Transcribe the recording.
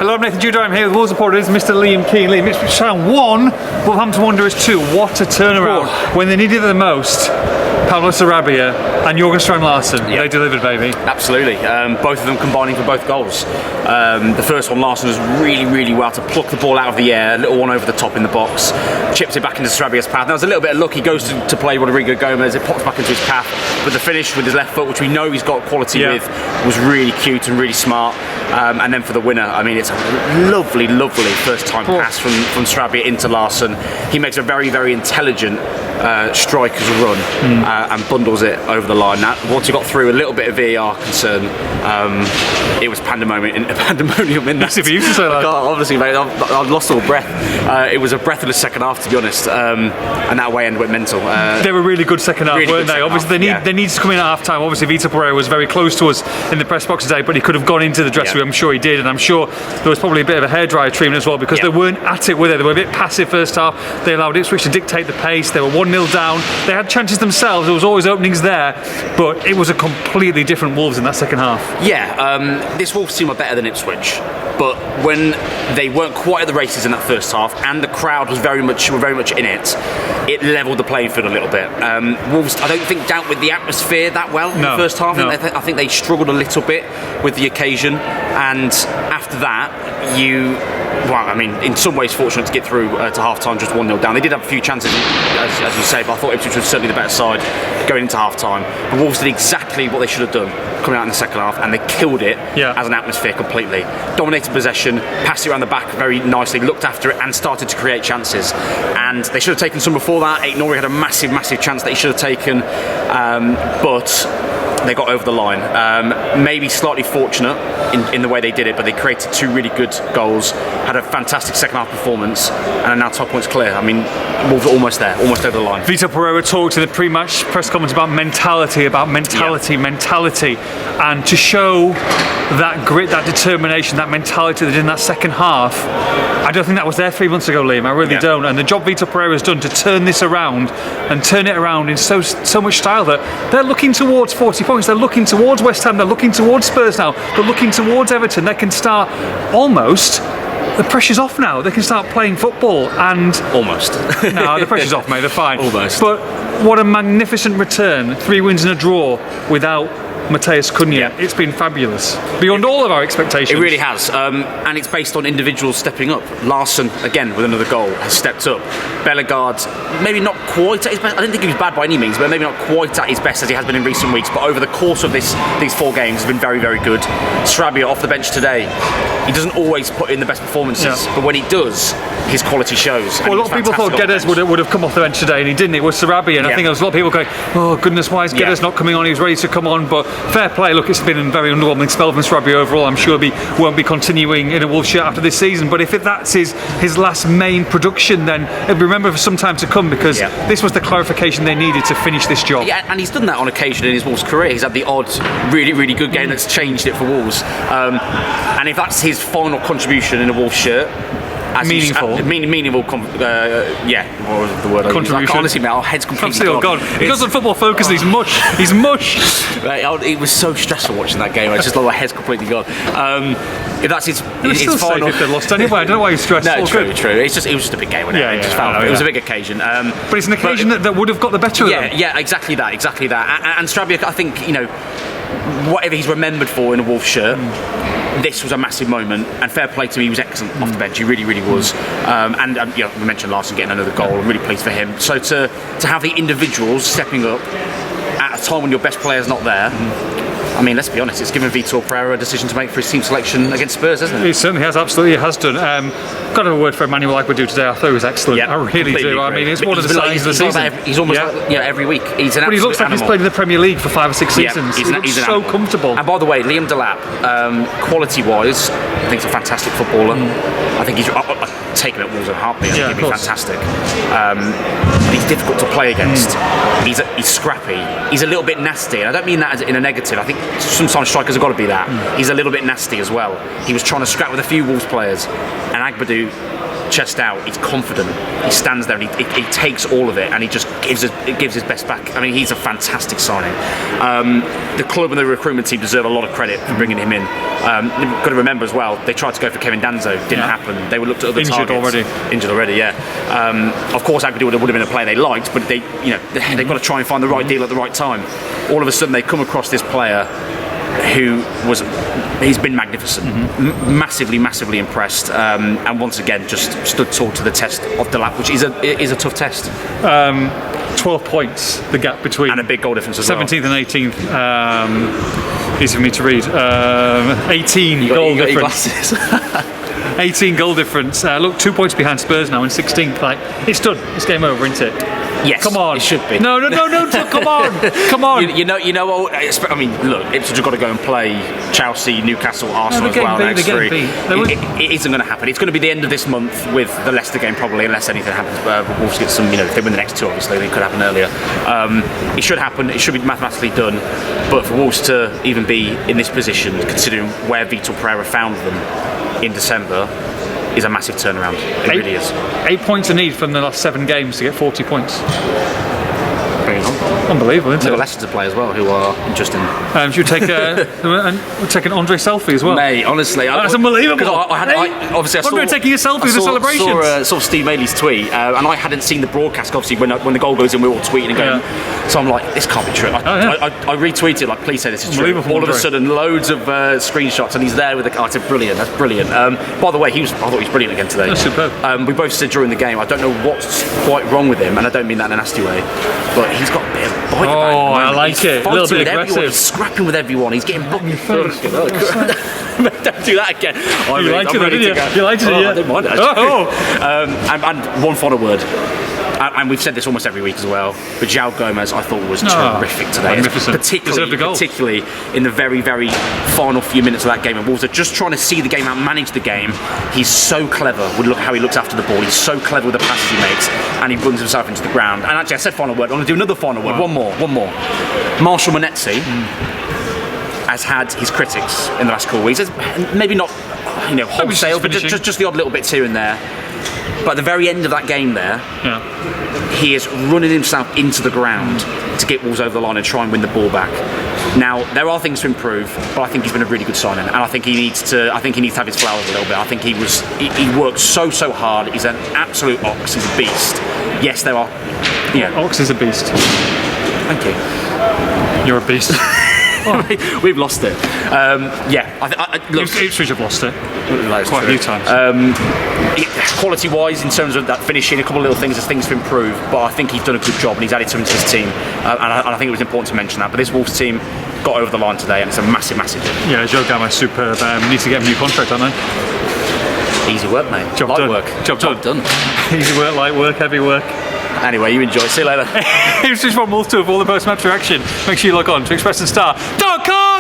Hello, I'm Nathan Judah. I'm here with Wolves reporters, Mr. Liam Keane. Liam, Ipswich Town 1, Wolverhampton Wanderers 2. What a turnaround. When they needed it the most, Pablo Sarabia and Jorgen Strand-Larsen, they delivered, baby. Absolutely. Both of them combining for both goals. The first one, Larsen was really well to pluck the ball out of the air, a little one over the top in the box, chips it back into Sarabia's path. There was a little bit of luck. He goes to play Rodrigo Gomez, it pops back into his path, but the finish with his left foot, which we know he's got quality with, was really cute and really smart. And then for the winner, I mean, it's a lovely first time pass from Sarabia into Larsen. He makes a very intelligent striker's run and bundles it over the line. Now, once he got through a little bit of VAR concern, it was pandemonium in that. If you used to say that. God, honestly, mate, I've lost all breath. It was a breathless second half, to be honest, and that way end went mental. They were really good second half, weren't they? Obviously, they needed to come in at half time. Obviously, Vitor Pereira was very close to us in the press box today, but he could have gone into the dressing room. I'm sure he did, and I'm sure there was probably a bit of a hairdryer treatment as well, because they weren't at it with it. They were a bit passive first half. They allowed Ipswich to dictate the pace. They were 1-0 down. They had chances themselves. There was always openings there, but it was a completely different Wolves in that second half. Yeah, this Wolves team were better than Ipswich, but when they weren't quite at the races in that first half, and the crowd was very much in it, it levelled the playing field a little bit. Wolves, I don't think, dealt with the atmosphere that well in the first half. I think they struggled a little bit with the occasion, and after that, in some ways fortunate to get through to half-time just 1-0 down. They did have a few chances, as you say, but I thought Ipswich was certainly the better side going into half-time. But Wolves did exactly what they should have done coming out in the second half, and they killed it as an atmosphere completely. Dominated possession, passed it around the back very nicely, looked after it, and started to create chances. And they should have taken some before that. Aït-Nouri had a massive chance that he should have taken, but they got over the line. Maybe slightly fortunate in the way they did it, but they created two really good goals, had a fantastic second half performance, and are now 12 points clear. I mean, Wolves are almost there, almost over the line. Vitor Pereira talked in the pre-match press conference about mentality, and to show that grit, that determination, that mentality that did in that second half, I don't think that was there 3 months ago, Liam. I really don't. And the job Vitor Pereira has done to turn this around and turn it around in so much style that they're looking towards 40 points. They're looking towards West Ham. They're looking towards Spurs now. They're looking towards Everton. They can start almost. The pressure's off now. They can start playing football and almost. No, the pressure's off, mate. They're fine. Almost. But what a magnificent return! 3 wins and a draw without Matheus Cunha. It's been fabulous, beyond all of our expectations. It really has, and it's based on individuals stepping up. Larsen, again with another goal, has stepped up. Bellegarde, maybe not quite at his best. I didn't think he was bad by any means, but maybe not quite at his best as he has been in recent weeks. But over the course of these 4 games, has been very good. Sarabia off the bench today. He doesn't always put in the best performances, but when he does, his quality shows. Well, a lot of people thought Guedes would have come off the bench today, and he didn't. It was Sarabia, and I think there was a lot of people going, "Oh goodness, why is Guedes not coming on? He was ready to come on." But fair play. Look, it's been a very underwhelming spell from Sarabia overall. I'm sure he won't be continuing in a Wolves shirt after this season. But if that's his last main production, then it'll be remembered for some time to come, because this was the clarification they needed to finish this job. Yeah, and he's done that on occasion in his Wolves career. He's had the odd, really good game that's changed it for Wolves. And if that's his final contribution in a Wolves shirt, meaningful. What was the word? Contribution. Honestly, mate, our head's completely gone. He goes on Football Focus and he's mush. It was so stressful watching that game. I just thought my head's completely gone. If that's his still final, safe if they lost anyway. I don't know why he's stressed. No, true. It was just a big game. Wasn't it? It was a big occasion. But it's an occasion that would have got the better of them. Yeah, exactly that. And Sarabia, I think, whatever he's remembered for in a Wolves shirt, this was a massive moment, and fair play to him. He was excellent off the bench. He really was. And we mentioned Larsen getting another goal. I'm really pleased for him. So to have the individuals stepping up at a time when your best player's not there. I mean, let's be honest, it's given Vitor Pereira a decision to make for his team selection against Spurs, hasn't it? He certainly has, absolutely has done. Got to have a word for Emmanuel Agbadou today. I thought he was excellent. I really do. I mean, it's one of the signs of the season. He's almost every week. He's an absolute But he looks like animal. he's played in the Premier League for 5 or 6 seasons. He looks so comfortable. And by the way, Liam Delap, quality-wise, I think he's a fantastic footballer. I think he's taken at Wolves and heartbeat. I think he'd be fantastic. But he's difficult to play against. He's scrappy. He's a little bit nasty, and I don't mean that in a negative. I think sometimes strikers have got to be that. He's a little bit nasty as well. He was trying to scrap with a few Wolves players, and Agbadou chest out. He's confident. He stands there and he takes all of it, and he just gives his best back. I mean, he's a fantastic signing. The club and the recruitment team deserve a lot of credit for bringing him in. You've got to remember as well, they tried to go for Kevin Danzo. Didn't happen. They were looked at other Injured already. Yeah. Of course, Aguilar would have been a player they liked, but they've got to try and find the right deal at the right time. All of a sudden, they come across this player he's been magnificent, massively impressed, and once again just stood tall to the test of the lap, which is a tough test. 12 points, the gap between, and a big goal difference as 17th well. And 18th. Easy for me to read. 18 goal difference. 18 goal difference. Look, 2 points behind Spurs now in 16th. Like, it's done. It's game over, isn't it? Yes, come on. It should be. No, come on. You know what? I mean, look, Ipswich have got to go and play Chelsea, Newcastle, Arsenal as well next three. It isn't going to happen. It's going to be the end of this month with the Leicester game probably, unless anything happens. Wolves get some, if they win the next two, obviously, it could happen earlier. It should happen. It should be mathematically done. But for Wolves to even be in this position, considering where Vitor Pereira found them in December, is a massive turnaround. It really is. 8 points a need from the last 7 games to get 40 points. Bring it on. Unbelievable, isn't it? They've got Leicester to play as well, who are interesting. Should we take we'll take an Andre selfie as well? Mate, honestly, that's unbelievable. Obviously, I saw Andre taking a selfie with the celebrations. Saw Steve Maley's tweet, and I hadn't seen the broadcast. Obviously, when the goal goes in, we're all tweeting and going. Yeah. So I'm like, this can't be true. I retweeted like, please say this is true. All of a sudden, loads of screenshots, and he's there with the. I said, brilliant. That's brilliant. By the way, I thought he was brilliant again today. That's superb. We both said during the game, I don't know what's quite wrong with him, and I don't mean that in a nasty way, but he's got a bit of bite about him. I like it. A little bit aggressive. He's scrapping with everyone. He's getting booked. Don't do that again. You liked it, didn't you? You liked it, yeah. I didn't mind it, actually. And one final word. And we've said this almost every week as well, but João Gomez I thought was terrific today, particularly in the very, very final few minutes of that game. And Wolves are just trying to see the game out, manage the game. He's so clever with how he looks after the ball. He's so clever with the passes he makes, and he runs himself into the ground. And actually, I said final word. I'm going to do another final word. One more. Marshall Monetzi has had his critics in the last couple of weeks. Maybe not, wholesale, but just the odd little bits here and there. But at the very end of that game there, he is running himself into the ground to get Wolves over the line and try and win the ball back. Now, there are things to improve, but I think he's been a really good signing, and I think he needs to have his flowers a little bit. I think he worked so hard. He's an absolute ox. He's a beast. Yes, there are. Ox is a beast. Thank you. You're a beast. We've lost it. Look, Ipswich have lost it quite a few times. Quality-wise, in terms of that finishing, a couple of little things, there's things to improve. But I think he's done a good job, and he's added something to his team. And I think it was important to mention that. But this Wolves team got over the line today, and it's a massive deal. Yeah, João Gomez superb. Need to get a new contract, don't they? Easy work, mate. Job done. Easy work, light work, heavy work. Anyway, you enjoy. See you later. Ipswich want Wolves to have all the post-match reaction. Make sure you log on to expressandstar.com.